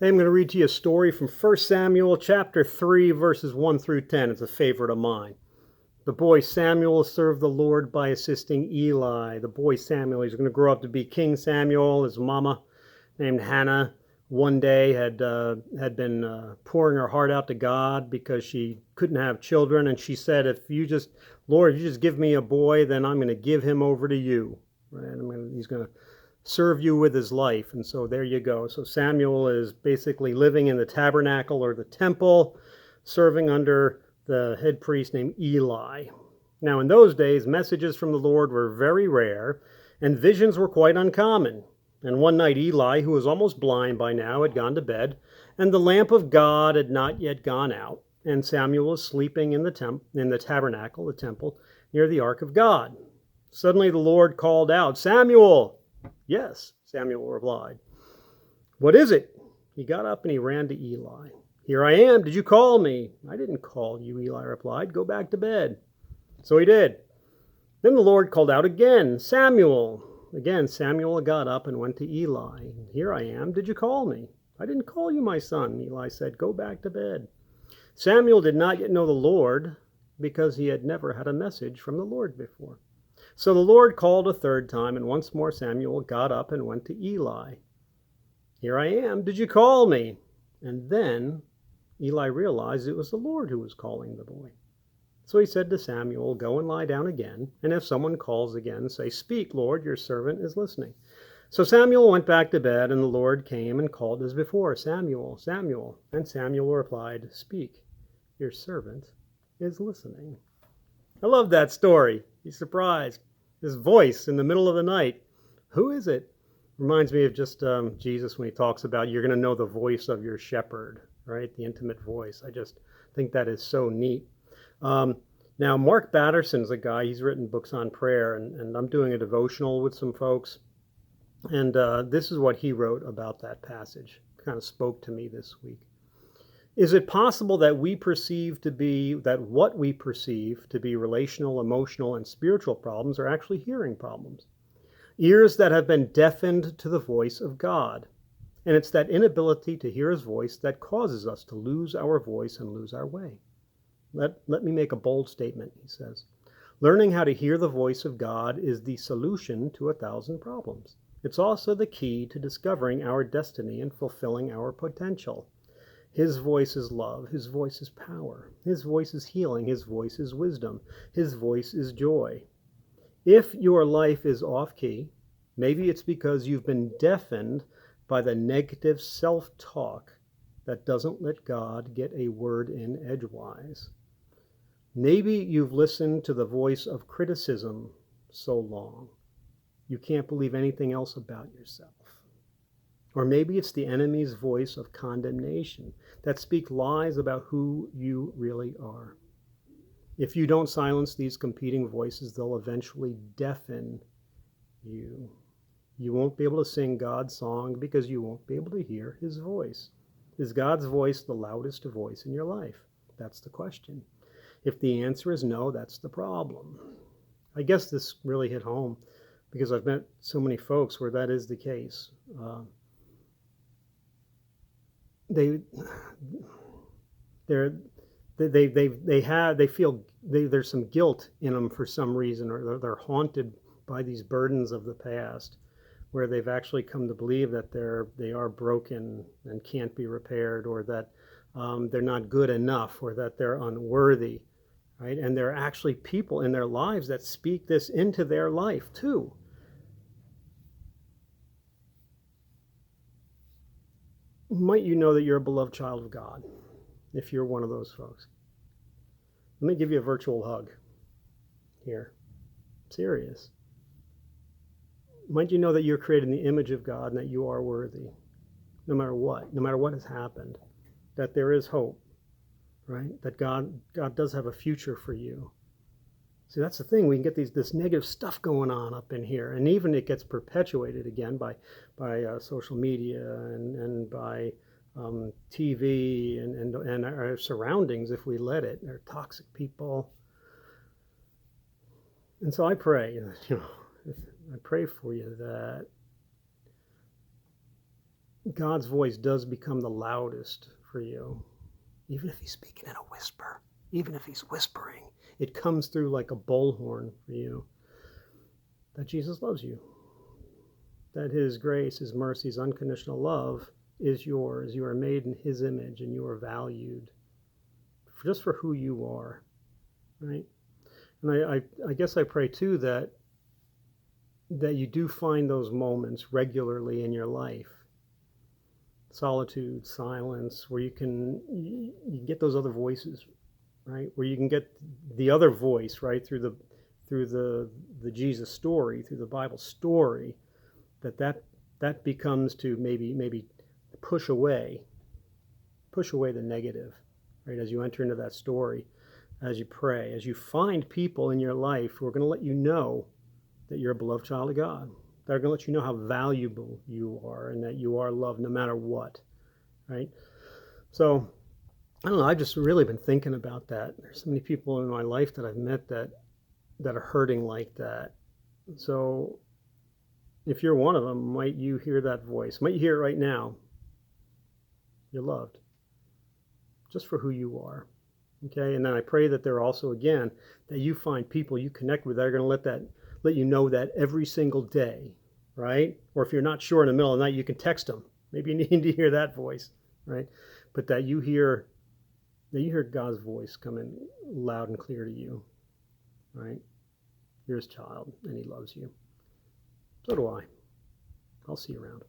Hey, I'm going to read to you a story from 1 Samuel chapter 3, verses 1 through 10. It's a favorite of mine. The boy Samuel served the Lord by assisting Eli. The boy Samuel, he's going to grow up to be King Samuel. His mama, named Hannah, one day had been pouring her heart out to God because she couldn't have children. And she said, Lord, if you just give me a boy, then I'm going to give him over to you. Right? He's going to serve you with his life. And so there you go. So Samuel is basically living in the tabernacle or the temple, serving under the head priest named Eli. Now, in those days, messages from the Lord were very rare, and visions were quite uncommon. And one night, Eli, who was almost blind by now, had gone to bed, and the lamp of God had not yet gone out. And Samuel was sleeping in the tabernacle, the temple, near the ark of God. Suddenly the Lord called out, "Samuel!" "Yes," Samuel replied. "What is it?" He got up and he ran to Eli. "Here I am. Did you call me?" "I didn't call you," Eli replied. "Go back to bed." So he did. Then the Lord called out again, "Samuel." Again, Samuel got up and went to Eli. "Here I am. Did you call me?" "I didn't call you, my son," Eli said. "Go back to bed." Samuel did not yet know the Lord because he had never had a message from the Lord before. So the Lord called a third time, and once more Samuel got up and went to Eli. "Here I am. Did you call me?" And then Eli realized it was the Lord who was calling the boy. So he said to Samuel, "Go and lie down again, and if someone calls again, say, 'Speak, Lord, your servant is listening.'" So Samuel went back to bed, and the Lord came and called as before, "Samuel, Samuel." And Samuel replied, "Speak, your servant is listening." I love that story. He's surprised. His voice in the middle of the night. Who is it? Reminds me of just Jesus when he talks about you're going to know the voice of your shepherd, right? The intimate voice. I just think that is so neat. Now, Mark Batterson's a guy, he's written books on prayer, and I'm doing a devotional with some folks. And this is what he wrote about that passage. It kind of spoke to me this week. Is it possible that what we perceive to be relational, emotional, and spiritual problems are actually hearing problems? Ears that have been deafened to the voice of God. And it's that inability to hear his voice that causes us to lose our voice and lose our way. Let me make a bold statement, he says. Learning how to hear the voice of God is the solution to 1,000 problems. It's also the key to discovering our destiny and fulfilling our potential. His voice is love. His voice is power. His voice is healing. His voice is wisdom. His voice is joy. If your life is off key, maybe it's because you've been deafened by the negative self-talk that doesn't let God get a word in edgewise. Maybe you've listened to the voice of criticism so long, you can't believe anything else about yourself. Or maybe it's the enemy's voice of condemnation that speaks lies about who you really are. If you don't silence these competing voices, they'll eventually deafen you. You won't be able to sing God's song because you won't be able to hear his voice. Is God's voice the loudest voice in your life? That's the question. If the answer is no, that's the problem. I guess this really hit home because I've met so many folks where that is the case. There's some guilt in them for some reason, or they're haunted by these burdens of the past, where they've actually come to believe that they are broken and can't be repaired, or that they're not good enough, or that they're unworthy, right? And there are actually people in their lives that speak this into their life too. Might you know that you're a beloved child of God, if you're one of those folks? Let me give you a virtual hug here. Serious. Might you know that you're created in the image of God and that you are worthy, no matter what has happened, that there is hope, right? That God does have a future for you. See, that's the thing. We can get this negative stuff going on up in here, and even it gets perpetuated again by social media and by TV and our surroundings if we let it. They're toxic people. And so I pray, I pray for you that God's voice does become the loudest for you, even if he's speaking in a whisper, even if he's whispering, it comes through like a bullhorn for you, that Jesus loves you, that his grace, his mercy, his unconditional love is yours. You are made in his image and you are valued just for who you are, right? And I guess I pray too that you do find those moments regularly in your life, solitude, silence, where you can get those other voices, right? Where you can get the other voice, right, through the Jesus story, through the Bible story, that becomes to maybe push away the negative, right? As you enter into that story, as you pray, as you find people in your life who are going to let you know that you're a beloved child of God. They're going to let you know how valuable you are and that you are loved no matter what, right? So, I don't know, I've just really been thinking about that. There's so many people in my life that I've met that are hurting like that. So, if you're one of them, might you hear that voice? Might you hear it right now? You're loved just for who you are. Okay, and then I pray that there also, again, that you find people you connect with that are going to let you know that every single day, right? Or if you're not sure in the middle of the night, you can text them. Maybe you need to hear that voice, right? But that you hear God's voice coming loud and clear to you, right? You're his child, and he loves you. So do I. I'll see you around.